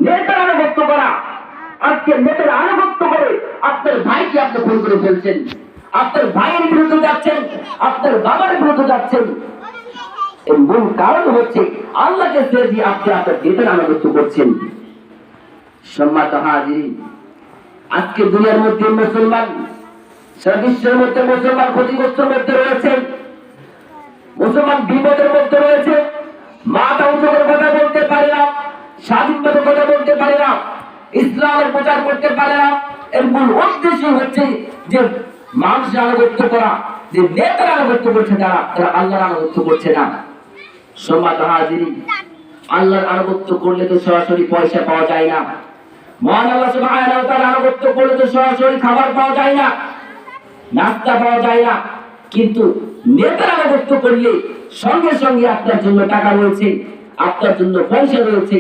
নেতার আনুগত্য করা। আজকে নেতার আনুগত্য করে আপনার ভাইকে আপনি খুন করে ফেলছেন, আপনার ভাইয়ের বিরুদ্ধে যাচ্ছেন, আপনার বাবার বিরুদ্ধে যাচ্ছেন। এর মূল কারণ হচ্ছে আল্লাহকে ছেড়ে দিয়ে আপনি আপনার নেতার আনুগত্য করছেন। সম্মানিত হাজিরিন, আজকে দুনিয়ার মধ্যে মুসলমান, সারা বিশ্বের মধ্যে মুসলমান ক্ষতিগ্রস্তের মধ্যে রয়েছে, মুসলমান বিপদের মধ্যে রয়েছে। মাথা উঁচু করে কথা বলতে পারে না, স্বাধীনভাবে কথা বলতে পারে না, ইসলামের প্রচার করতে পারে না। এর মূল উদ্দেশ্য হচ্ছে যে মানুষের আনুগত্য করা, যে নেতার আনুগত্য করছে তারা আল্লাহর আনুগত্য করছে না। সম্মানিত হাজিরিন, আল্লাহর আনুগত্য করলে তো সরাসরি পয়সা পাওয়া যায় না। মহান আল্লাহ সুবহানাহু ওয়া তাআলার আনুগত্য করলে তো সরাসরি খাবার পাওয়া যায় না, নাস্তা পাওয়া যায় না। কিন্তু নেতার আনুগত্য করলে সঙ্গে সঙ্গে আপনার জন্য টাকা রয়েছে, আপনার জন্য পয়সা রয়েছে।